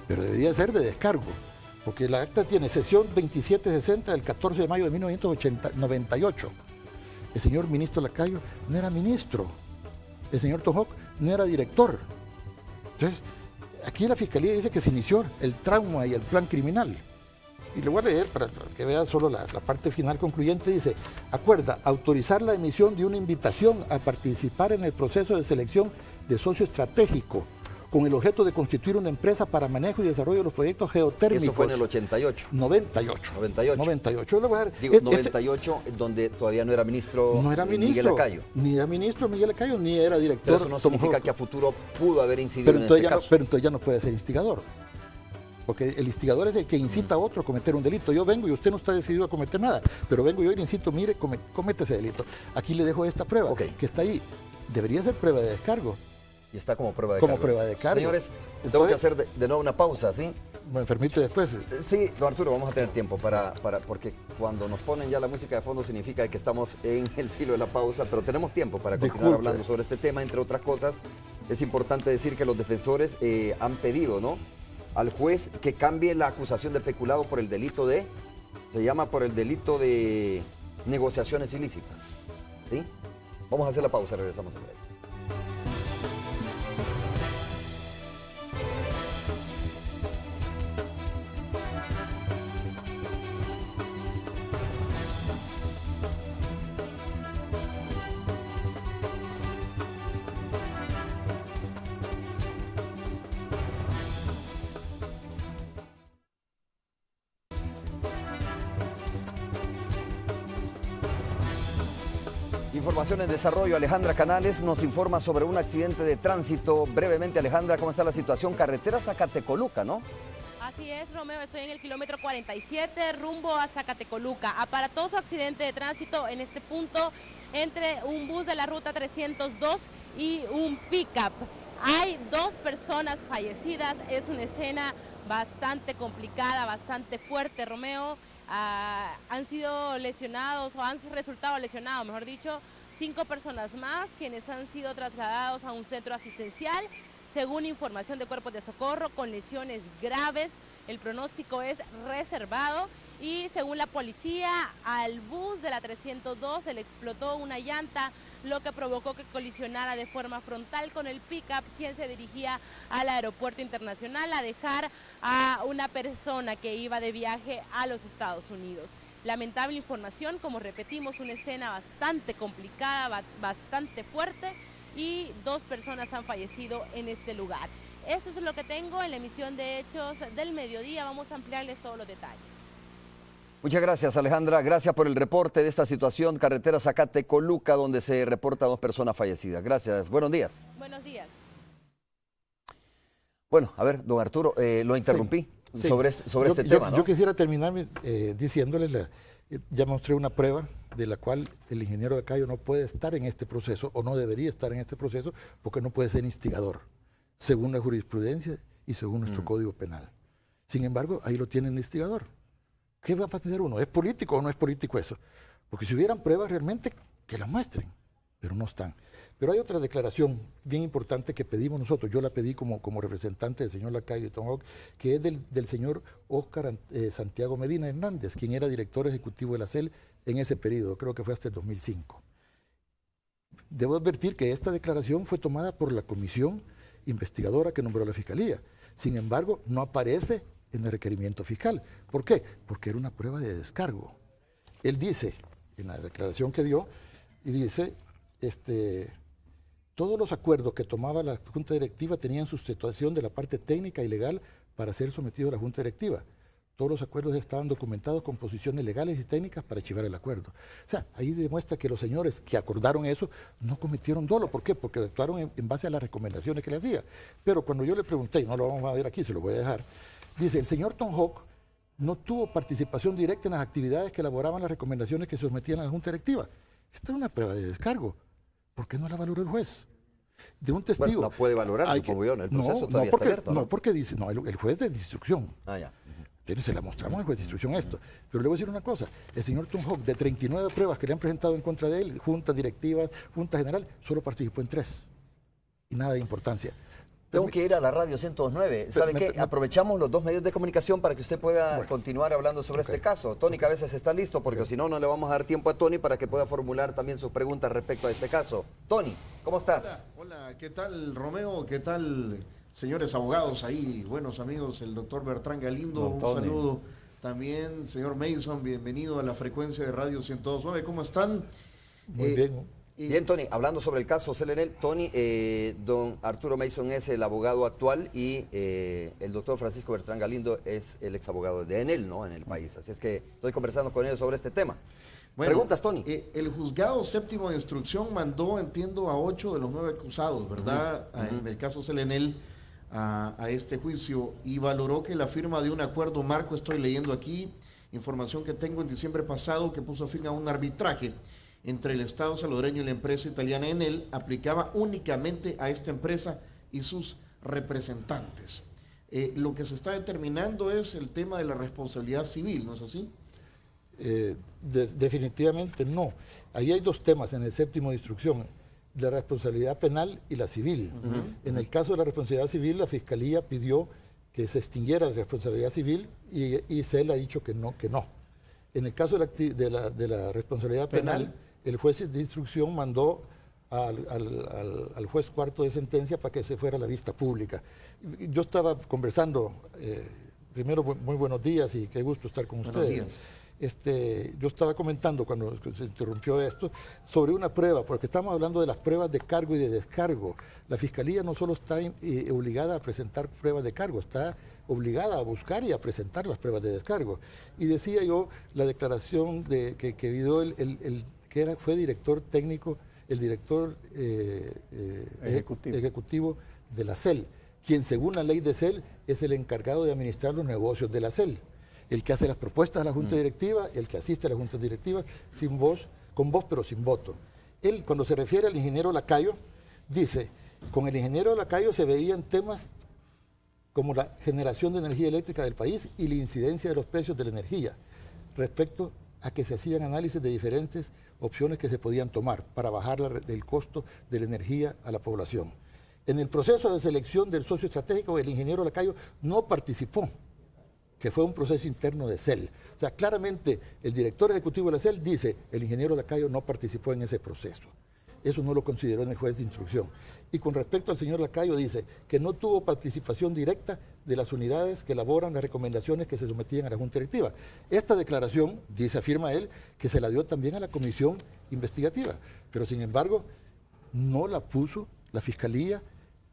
pero debería ser de descargo, porque la acta tiene sesión 2760 del 14 de mayo de 1998. El señor ministro Lacayo no era ministro, el señor Tojoc no era director. Entonces, aquí la Fiscalía dice que se inició el trauma y el plan criminal. Y le voy a leer para que vea solo la parte final concluyente. Dice, acuerda autorizar la emisión de una invitación a participar en el proceso de selección de socio estratégico con el objeto de constituir una empresa para manejo y desarrollo de los proyectos geotérmicos. Eso fue en el 88. 98. 98. Yo le voy a dar, digo, 98, donde todavía no era ministro, Miguel Lacayo. Ni era ministro Miguel Lacayo, ni era director. Pero eso no significa que a futuro pudo haber incidido en este caso. Pero entonces ya no puede ser instigador. Porque el instigador es el que incita a otro a cometer un delito. Yo vengo y usted no está decidido a cometer nada, pero vengo yo y le incito, mire, comete ese delito. Aquí le dejo esta prueba, que está ahí. Debería ser prueba de descargo. Y está como prueba de cargo. Como prueba de cargo. Señores, tengo que hacer de nuevo una pausa, ¿sí? ¿Me permite después? Sí, don Arturo, vamos a tener tiempo porque cuando nos ponen ya la música de fondo significa que estamos en el filo de la pausa, pero tenemos tiempo para continuar hablando sobre este tema. Entre otras cosas, es importante decir que los defensores han pedido, ¿no?, al juez que cambie la acusación de peculado por el delito por el delito de negociaciones ilícitas. ¿Sí? Vamos a hacer la pausa, regresamos en breve. Información en desarrollo. Alejandra Canales nos informa sobre un accidente de tránsito. Brevemente, Alejandra, ¿cómo está la situación? Carretera Zacatecoluca, ¿no? Así es, Romeo, estoy en el kilómetro 47 rumbo a Zacatecoluca. Aparatoso accidente de tránsito en este punto entre un bus de la ruta 302 y un pick-up. Hay 2 personas fallecidas, es una escena bastante complicada, bastante fuerte, Romeo. Han sido lesionados, o han resultado lesionados, mejor dicho, 5 personas más, quienes han sido trasladados a un centro asistencial, según información de cuerpos de socorro, con lesiones graves. El pronóstico es reservado y según la policía, al bus de la 302 se le explotó una llanta, lo que provocó que colisionara de forma frontal con el pick-up, quien se dirigía al aeropuerto internacional a dejar a una persona que iba de viaje a los Estados Unidos. Lamentable información, como repetimos, una escena bastante complicada, bastante fuerte, y 2 personas han fallecido en este lugar. Esto es lo que tengo en la emisión de Hechos del Mediodía. Vamos a ampliarles todos los detalles. Muchas gracias, Alejandra. Gracias por el reporte de esta situación. Carretera Zacatecoluca, donde se reporta 2 personas fallecidas. Gracias. Buenos días. Buenos días. Bueno, a ver, don Arturo, lo interrumpí Sí. sobre este tema, ¿no? Yo quisiera terminar diciéndoles, ya mostré una prueba de la cual el ingeniero Lacayo no puede estar en este proceso o no debería estar en este proceso porque no puede ser instigador, según la jurisprudencia y según nuestro Código Penal. Sin embargo, ahí lo tiene el instigador. ¿Qué va a pensar uno? ¿Es político o no es político eso? Porque si hubieran pruebas realmente, que las muestren, pero no están. Pero hay otra declaración bien importante que pedimos nosotros, yo la pedí como representante del señor Lacayo y Tom Hawk, que es del señor Óscar Santiago Medina Hernández, quien era director ejecutivo de la CEL en ese periodo, creo que fue hasta el 2005. Debo advertir que esta declaración fue tomada por la comisión investigadora que nombró la Fiscalía. Sin embargo, no aparece en el requerimiento fiscal. ¿Por qué? Porque era una prueba de descargo. Él dice, en la declaración que dio, y dice, todos los acuerdos que tomaba la Junta Directiva tenían sustentación de la parte técnica y legal para ser sometidos a la Junta Directiva. Todos los acuerdos estaban documentados con posiciones legales y técnicas para archivar el acuerdo. O sea, ahí demuestra que los señores que acordaron eso no cometieron dolo. ¿Por qué? Porque actuaron en base a las recomendaciones que le hacía. Pero cuando yo le pregunté, y no lo vamos a ver aquí, se lo voy a dejar, dice, el señor Tom Hawk no tuvo participación directa en las actividades que elaboraban las recomendaciones que se sometían a la Junta Directiva. Esta es una prueba de descargo. ¿Por qué no la valoró el juez? De un testigo. Bueno, la puede valorar, supongo yo, en el proceso todavía está abierto, ¿no? No, porque dice, no, el juez de instrucción. Ah, ya. Entonces se la mostramos al juez de instrucción esto. Pero le voy a decir una cosa, el señor Tom Hawk, de 39 pruebas que le han presentado en contra de él, juntas directivas, junta general, solo participó en 3. Y nada de importancia. Tengo que ir a la radio 109. ¿Sabe qué? Aprovechamos los 2 medios de comunicación para que usted pueda continuar hablando sobre este caso. Tony Cabezas está listo, porque si no, no le vamos a dar tiempo a Tony para que pueda formular también sus preguntas respecto a este caso. Tony, ¿cómo estás? Hola, ¿qué tal, Romeo? ¿Qué tal, señores abogados ahí? Buenos amigos, el doctor Bertrán Galindo, un saludo también. Señor Mason, bienvenido a la frecuencia de Radio 109. ¿Cómo están? Muy bien. Bien, Tony, hablando sobre el caso CEL-ENEL, Tony, don Arturo Mason es el abogado actual y el doctor Francisco Bertrán Galindo es el ex abogado de ENEL, ¿no?, en el país. Así es que estoy conversando con ellos sobre este tema. Bueno, preguntas, Tony. El juzgado séptimo de instrucción mandó, entiendo, a 8 de los 9 acusados, ¿verdad? En el caso CEL-ENEL a este juicio, y valoró que la firma de un acuerdo marco, estoy leyendo aquí, información que tengo en diciembre pasado, que puso fin a un arbitraje entre el Estado salvadoreño y la empresa italiana Enel, aplicaba únicamente a esta empresa y sus representantes. Lo que se está determinando es el tema de la responsabilidad civil, ¿no es así? Definitivamente no. Ahí hay 2 temas en el séptimo de instrucción, la responsabilidad penal y la civil. En el caso de la responsabilidad civil, la Fiscalía pidió que se extinguiera la responsabilidad civil y CEL ha dicho que no, que no. En el caso de la responsabilidad penal, el juez de instrucción mandó al juez cuarto de sentencia para que se fuera a la vista pública. Yo estaba conversando, primero muy buenos días y qué gusto estar con ustedes. Yo estaba comentando cuando se interrumpió esto sobre una prueba, porque estamos hablando de las pruebas de cargo y de descargo. La Fiscalía no solo está obligada a presentar pruebas de cargo, está obligada a buscar y a presentar las pruebas de descargo. Y decía yo la declaración que dio fue director técnico, el director ejecutivo de la CEL, quien según la ley de CEL es el encargado de administrar los negocios de la CEL, el que hace las propuestas a la Junta Directiva, el que asiste a la Junta Directiva con voz pero sin voto. Él, cuando se refiere al ingeniero Lacayo, dice, con el ingeniero Lacayo se veían temas como la generación de energía eléctrica del país y la incidencia de los precios de la energía, respecto a que se hacían análisis de diferentes opciones que se podían tomar para bajar el costo de la energía a la población. En el proceso de selección del socio estratégico, el ingeniero Lacayo no participó, que fue un proceso interno de CEL. O sea, claramente el director ejecutivo de la CEL dice, el ingeniero Lacayo no participó en ese proceso. Eso no lo consideró en el juez de instrucción. Y con respecto al señor Lacayo dice que no tuvo participación directa de las unidades que elaboran las recomendaciones que se sometían a la Junta Directiva. Esta declaración, afirma él, que se la dio también a la comisión investigativa, pero sin embargo no la puso la Fiscalía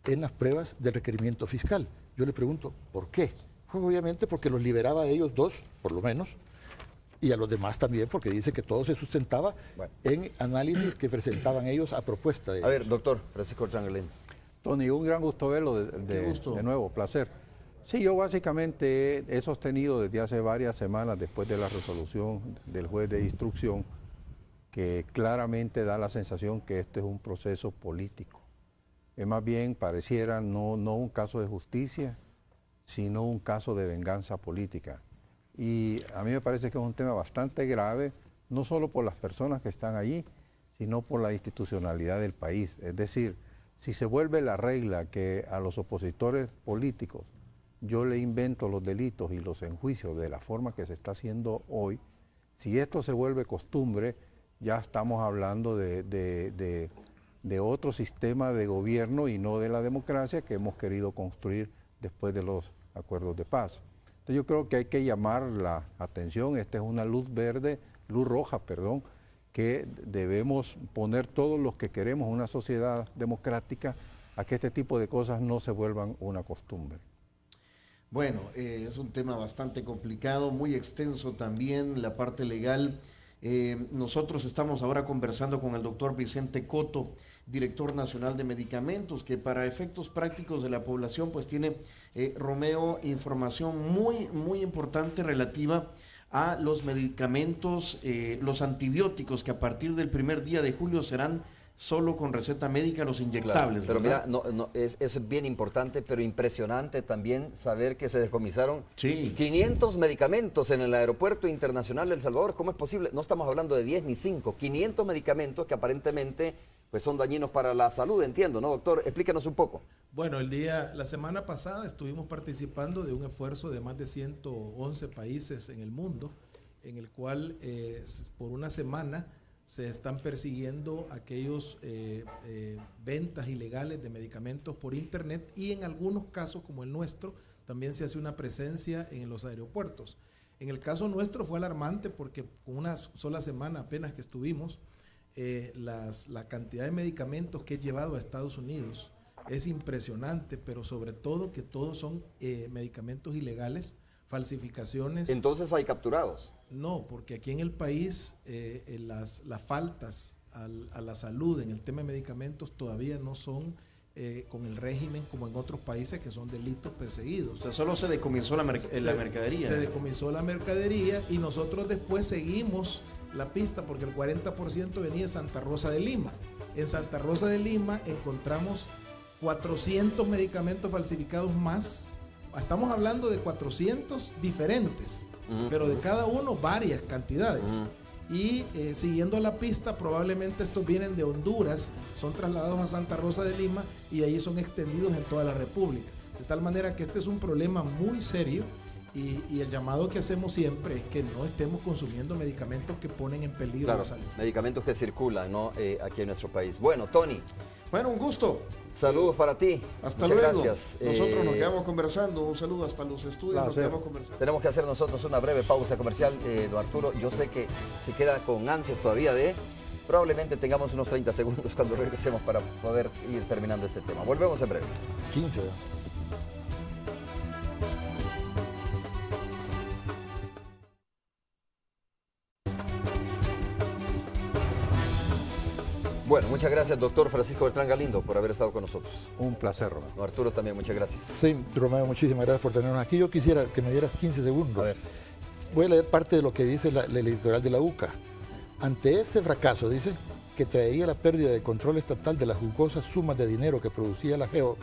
en las pruebas del requerimiento fiscal. Yo le pregunto, ¿por qué? Pues obviamente porque los liberaba a ellos 2, por lo menos, y a los demás también, porque dice que todo se sustentaba en análisis que presentaban ellos a propuesta de ellos. A ver, doctor Francisco Bertrán Galindo. Tony, un gran gusto verlo de nuevo, placer. Sí, yo básicamente he sostenido desde hace varias semanas, después de la resolución del juez de instrucción, que claramente da la sensación que este es un proceso político. Es más bien, pareciera no un caso de justicia, sino un caso de venganza política. Y a mí me parece que es un tema bastante grave, no solo por las personas que están allí, sino por la institucionalidad del país. Es decir, si se vuelve la regla que a los opositores políticos yo le invento los delitos y los enjuicio de la forma que se está haciendo hoy, si esto se vuelve costumbre, ya estamos hablando de otro sistema de gobierno y no de la democracia que hemos querido construir después de los acuerdos de paz. Entonces yo creo que hay que llamar la atención, esta es una luz roja, que debemos poner todos los que queremos una sociedad democrática a que este tipo de cosas no se vuelvan una costumbre. Bueno, es un tema bastante complicado, muy extenso también, la parte legal. Nosotros estamos ahora conversando con el doctor Vicente Coto, director nacional de medicamentos, que para efectos prácticos de la población pues tiene, Romeo, información muy importante relativa a los medicamentos, los antibióticos, que a partir del primer día de julio serán solo con receta médica, los inyectables. Claro, pero mira, es bien importante, pero impresionante también saber que se decomisaron 500 medicamentos en el aeropuerto internacional de El Salvador. ¿Cómo es posible? No estamos hablando de 10 ni 5, 500 medicamentos que aparentemente pues son dañinos para la salud, entiendo, ¿no, doctor? Explícanos un poco. Bueno, la semana pasada estuvimos participando de un esfuerzo de más de 111 países en el mundo, en el cual por una semana se están persiguiendo aquellos ventas ilegales de medicamentos por internet, y en algunos casos, como el nuestro, también se hace una presencia en los aeropuertos. En el caso nuestro fue alarmante porque con una sola semana apenas que estuvimos, la cantidad de medicamentos que he llevado a Estados Unidos es impresionante, pero sobre todo que todos son medicamentos ilegales, falsificaciones. Entonces hay capturados. No, porque aquí en el país las faltas a la salud en el tema de medicamentos todavía no son con el régimen como en otros países que son delitos perseguidos. O sea, solo se decomisó la mercadería. Se decomisó la mercadería y nosotros después seguimos la pista porque el 40% venía de Santa Rosa de Lima. En Santa Rosa de Lima encontramos 400 medicamentos falsificados más. Estamos hablando de 400 diferentes, pero de cada uno varias cantidades. Y siguiendo la pista, probablemente estos vienen de Honduras, son trasladados a Santa Rosa de Lima y ahí son extendidos en toda la República. De tal manera que este es un problema muy serio y el llamado que hacemos siempre es que no estemos consumiendo medicamentos que ponen en peligro la salud. Medicamentos que circulan, ¿no? Aquí en nuestro país. Bueno, Tony. Bueno, un gusto. Saludos para ti. Hasta Muchas luego. Gracias. Nosotros nos quedamos conversando. Un saludo hasta los estudios. Nos quedamos conversando. Tenemos que hacer nosotros una breve pausa comercial, don Arturo. Yo sé que se queda con ansias todavía probablemente tengamos unos 30 segundos cuando regresemos para poder ir terminando este tema. Volvemos en breve. 15. Bueno, muchas gracias, doctor Francisco Bertrán Galindo, por haber estado con nosotros. Un placer, Romeo. Don Arturo también, muchas gracias. Sí, Romeo, muchísimas gracias por tenernos aquí. Yo quisiera que me dieras 15 segundos. A ver. Voy a leer parte de lo que dice el editorial de la UCA. Ante ese fracaso, dice, que traería la pérdida de control estatal de las jugosas sumas de dinero que producía la GEO,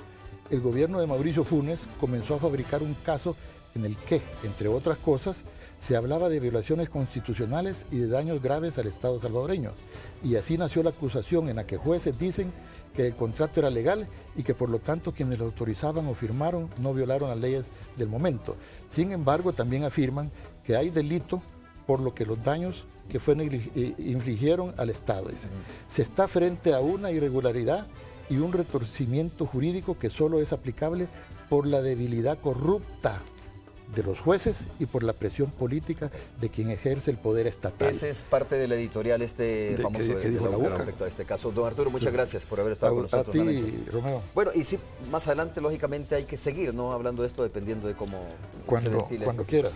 el gobierno de Mauricio Funes comenzó a fabricar un caso en el que, entre otras cosas, se hablaba de violaciones constitucionales y de daños graves al Estado salvadoreño. Y así nació la acusación en la que jueces dicen que el contrato era legal y que por lo tanto quienes lo autorizaban o firmaron no violaron las leyes del momento. Sin embargo, también afirman que hay delito por lo que los daños que infligieron al Estado. Dicen. Se está frente a una irregularidad y un retorcimiento jurídico que solo es aplicable por la debilidad corrupta de los jueces y por la presión política de quien ejerce el poder estatal. Ese es parte del editorial famoso que dijo la UCA respecto a este caso. Don Arturo, muchas gracias por haber estado con nosotros. A ti, Romeo. Bueno, y sí, más adelante, lógicamente, hay que seguir, ¿no? Hablando de esto, dependiendo de cómo cuando quieras.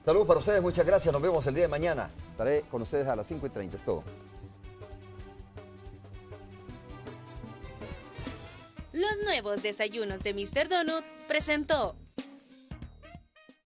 Saludos para ustedes, muchas gracias. Nos vemos el día de mañana. Estaré con ustedes a las 5:30. Es todo. Los nuevos desayunos de Mr. Donut presentó.